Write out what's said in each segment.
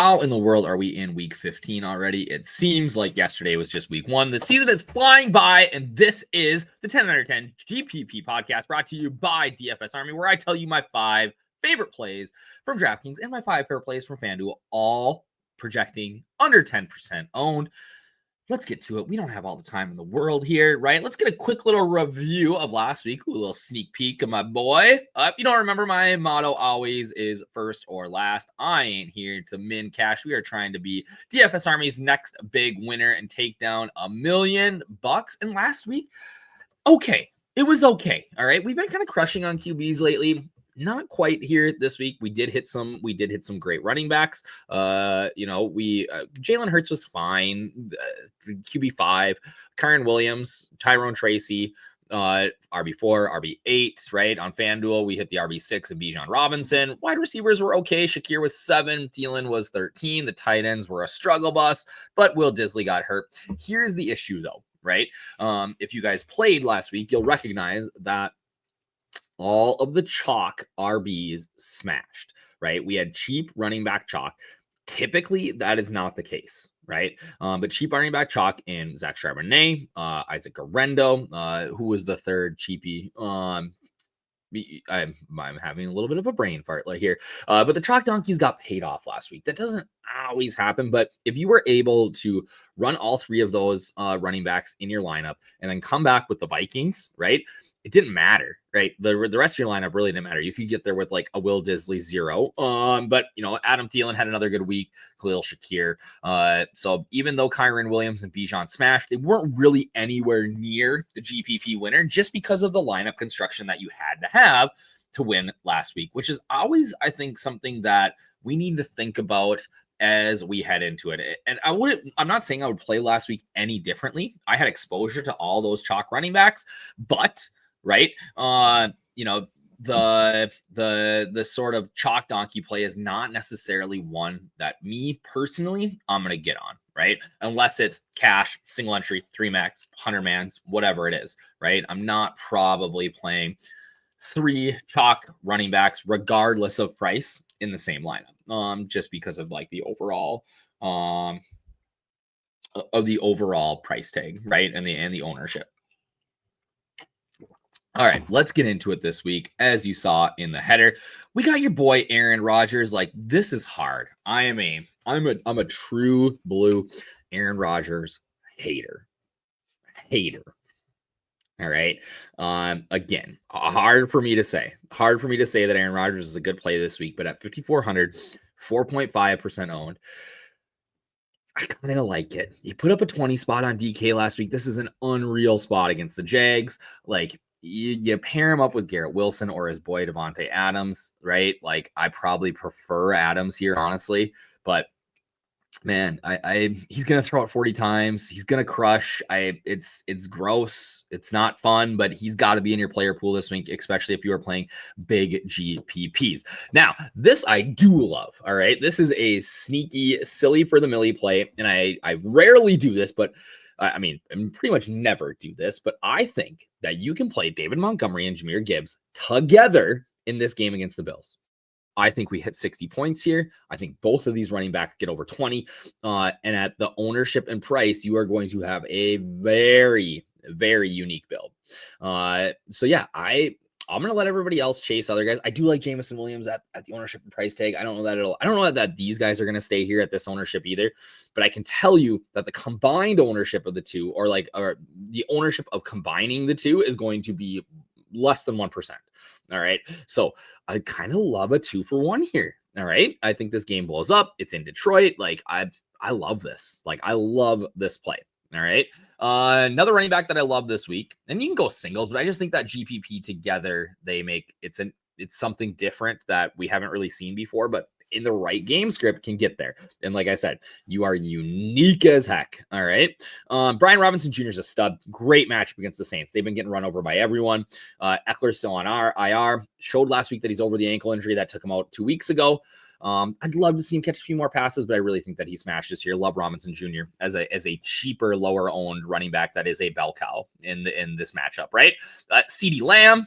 How in the world are we in week 15 already? It seems like yesterday was just week 1. The season is flying by, and this is the 10 under 10 GPP podcast brought to you by DFS Army, where I tell you my 5 favorite plays from Draftkings and my 5 favorite plays from Fanduel, all projecting under 10% owned. Let's get to it. We don't have all the time in the world here, right? Let's get a quick little review of last week. Ooh, a little sneak peek of my boy. If you don't remember, my motto always is first or last. I ain't here to min cash. We are trying to be DFS Army's next big winner and take down $1 million. And last week, okay, it was okay. All right, we've been kind of crushing on QBs lately. Not quite here this week. We did hit some great running backs. Jalen Hurts was fine. QB5, Kyren Williams, Tyrone Tracy, RB4, RB8, right? On FanDuel, we hit the RB6 of Bijan Robinson. Wide receivers were okay. Shakir was 7. Thielen was 13. The tight ends were a struggle bus, but Will Disley got hurt. Here's the issue, though, right? If you guys played last week, you'll recognize that all of the chalk RBs smashed, right? We had cheap running back chalk. Typically, that is not the case, right? But cheap running back chalk in Zach Charbonnet, Isaac Garendo, who was the third cheapie. I'm having a little bit of a brain fart here. But the chalk donkeys got paid off last week. That doesn't always happen, but if you were able to run all 3 of those running backs in your lineup and then come back with the Vikings, right? It didn't matter, right? The rest of your lineup really didn't matter. You could get there with like a Will Disley 0. But Adam Thielen had another good week, Khalil Shakir. So even though Kyren Williams and Bijan smashed, they weren't really anywhere near the GPP winner just because of the lineup construction that you had to have to win last week, which is always, I think, something that we need to think about as we head into it. And I'm not saying I would play last week any differently. I had exposure to all those chalk running backs, but right. The sort of chalk donkey play is not necessarily one that me personally, I'm going to get on, right? Unless it's cash, single entry, 3 max, 100 mans, whatever it is, right? I'm not probably playing 3 chalk running backs, regardless of price, in the same lineup, just because of like the overall, price tag, right? And the ownership. All right, let's get into it this week. As you saw in the header, we got your boy Aaron Rodgers. Like, this is hard. I'm a true blue Aaron Rodgers hater. All right. Again, hard for me to say that Aaron Rodgers is a good play this week, but at 5,400, 4.5% owned, I kind of like it. He put up a 20 spot on DK last week. This is an unreal spot against the Jags. Like, you pair him up with Garrett Wilson or his boy Devontae Adams, right? Like, I probably prefer Adams here, honestly, but man, he's gonna throw it 40 times. He's gonna crush. It's gross. It's not fun, but he's got to be in your player pool this week, especially if you are playing big GPPs. Now, this I do love. All right, this is a sneaky, silly for the millie play, and I rarely do this, but I pretty much never do this, but I think that you can play David Montgomery and Jahmyr Gibbs together in this game against the Bills. I think we hit 60 points here. I think both of these running backs get over 20. And at the ownership and price, you are going to have a very, very unique build. So yeah, I'm going to let everybody else chase other guys. I do like Jameson Williams at the ownership and price tag. I don't know that these guys are going to stay here at this ownership either, but I can tell you that the combined ownership of the two, or the ownership of combining the two, is going to be less than 1%. All right. So I kind of love a 2-for-1 here. All right. I think this game blows up. It's in Detroit. Like, I love this. Like, I love this play. All right. Another running back that I love this week, and you can go singles, but I just think that GPP together, it's something different that we haven't really seen before, but in the right game script can get there. And like I said, you are unique as heck. All right. Brian Robinson Jr. is a stud. Great matchup against the Saints. They've been getting run over by everyone. Eckler's still on IR. Showed last week that he's over the ankle injury that took him out 2 weeks ago. I'd love to see him catch a few more passes, but I really think that he smashed this year. Love Robinson Jr. as a cheaper, lower owned running back that is a bell cow in this matchup, right? CeeDee Lamb.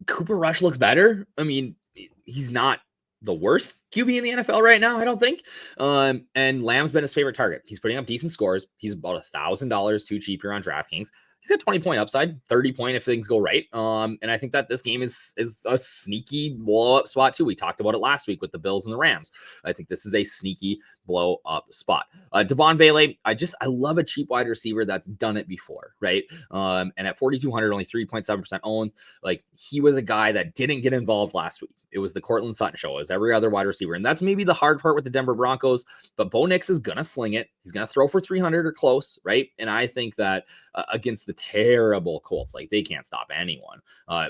Cooper Rush looks better. I mean, he's not the worst QB in the NFL right now, I don't think. And Lamb's been his favorite target. He's putting up decent scores. He's about $1,000 too cheap here on DraftKings. He's got 20-point upside, 30-point if things go right. And I think that this game is a sneaky blow-up spot too. We talked about it last week with the Bills and the Rams. I think this is a sneaky blow-up spot. Devon Vele, I love a cheap wide receiver that's done it before, right? And at 4,200, only 3.7% owned. Like, he was a guy that didn't get involved last week. It was the Cortland Sutton show, as every other wide receiver. And that's maybe the hard part with the Denver Broncos. But Bo Nix is going to sling it. He's going to throw for 300 or close, right? And I think that against the terrible Colts, like, they can't stop anyone.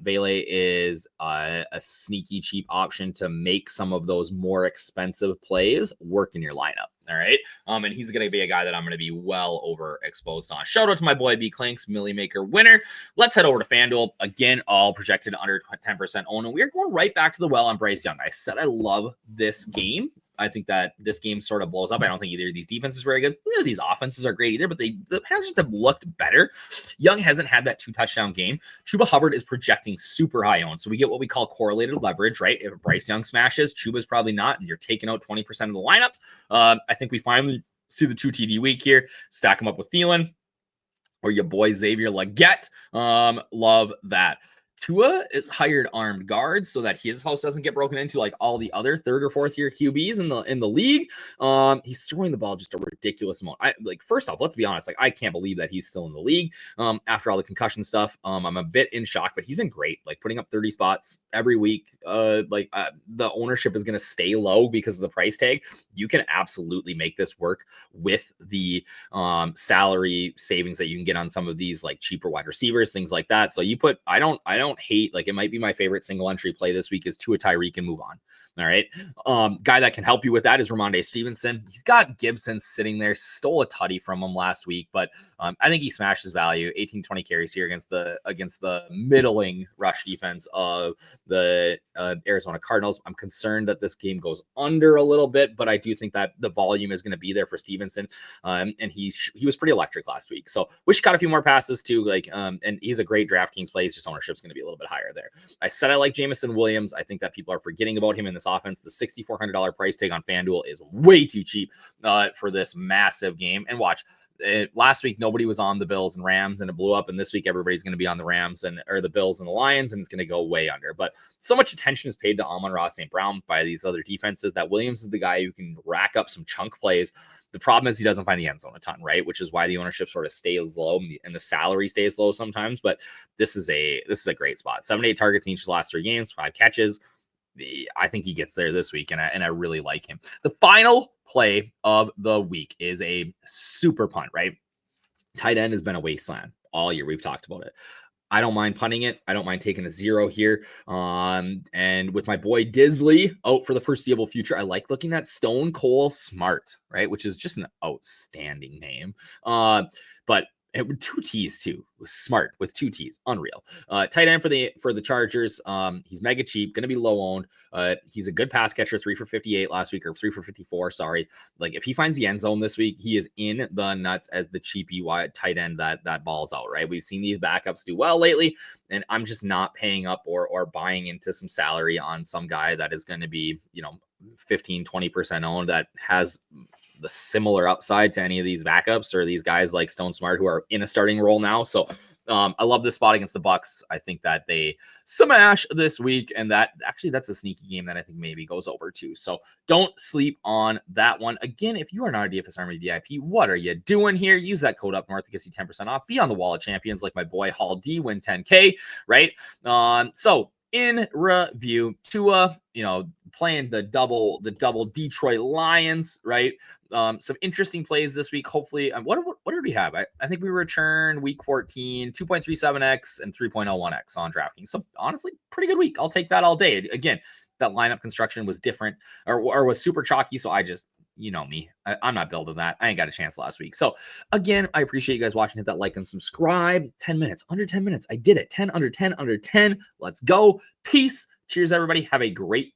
Vele is a sneaky, cheap option to make some of those more expensive plays work in your lineup. All right. And he's going to be a guy that I'm going to be well overexposed on. Shout out to my boy B Clinks, Millie Maker winner. Let's head over to Fanduel. Again, all projected under 10% own. And we're going right back to the well on Bryce Young. I said I love this game. I think that this game sort of blows up. I don't think either of these defenses are very good. Neither of these offenses are great either, but the Panthers have looked better. Young hasn't had that 2-touchdown game. Chuba Hubbard is projecting super high owned. So we get what we call correlated leverage, right? If Bryce Young smashes, Chuba's probably not, and you're taking out 20% of the lineups. I think we finally see the 2 TD week here. Stack them up with Thielen or your boy Xavier Legette. Love that. Tua is hired armed guards so that his house doesn't get broken into like all the other 3rd or 4th year QBs in the league. He's throwing the ball just a ridiculous amount. First off, let's be honest. Like, I can't believe that he's still in the league after all the concussion stuff. I'm a bit in shock, but he's been great. Like, putting up 30 spots every week. The ownership is going to stay low because of the price tag. You can absolutely make this work with the salary savings that you can get on some of these like cheaper wide receivers, things like that. So you put, I don't hate, like, it might be my favorite single entry play this week is Tua Tyreek and move on. All right. Guy that can help you with that is Ramondre Stevenson. He's got Gibson sitting there, stole a tutty from him last week, but I think he smashed his value. 18-20 carries here against the middling rush defense of the Arizona Cardinals. I'm concerned that this game goes under a little bit, but I do think that the volume is going to be there for Stevenson. And he was pretty electric last week. So wish he caught a few more passes too. And he's a great DraftKings play. His just ownership's going to be a little bit higher there. I said I like Jameson Williams. I think that people are forgetting about him in this offense. The $6,400 price tag on FanDuel is way too cheap for this massive game. And watch, last week nobody was on the Bills and Rams, and it blew up. And this week everybody's going to be on the Rams or the Bills and the Lions, and it's going to go way under. But so much attention is paid to Amon-Ra St. Brown by these other defenses that Williams is the guy who can rack up some chunk plays. The problem is he doesn't find the end zone a ton, right? Which is why the ownership sort of stays low and the salary stays low sometimes. But this is a great spot. 7 to 8 targets in each of the last 3 games, 5 catches. I think he gets there this week, and I really like him. The final play of the week is a super punt, right? Tight end has been a wasteland all year. We've talked about it. I don't mind punting it. I don't mind taking a 0 here. And with my boy Disley out for the foreseeable future, I like looking at Stone Cold Smart, right? Which is just an outstanding name. But it with 2 T's too. It was Smart with 2 T's. Unreal. Tight end for the Chargers. He's mega cheap, gonna be low owned. He's a good pass catcher, 3 for 58 last week, or 3 for 54. Sorry. Like, if he finds the end zone this week, he is in the nuts as the cheapy wide tight end that balls out, right? We've seen these backups do well lately, and I'm just not paying up or buying into some salary on some guy that is going to be, 15-20% owned that has the similar upside to any of these backups or these guys like Stone Smart who are in a starting role now. So I love this spot against the Bucks. I think that they smash this week, and that's a sneaky game that I think maybe goes over too. So don't sleep on that one. Again, if you are not a DFS Army VIP, what are you doing here? Use that code UpNorth. It gets you 10% off. Be on the wall of champions like my boy Hall D, win 10K, right? So in review, Tua, playing the double Detroit Lions, right? Some interesting plays this week. Hopefully, what did we have? I think we returned week 14, 2.37x and 3.01x on DraftKings. So honestly, pretty good week. I'll take that all day. Again, that lineup construction was different or was super chalky. So I just, me, I'm not building that. I ain't got a chance last week. So again, I appreciate you guys watching. Hit that like and subscribe. 10 minutes, under 10 minutes. I did it. 10 under 10 under 10. Let's go. Peace. Cheers, everybody. Have a great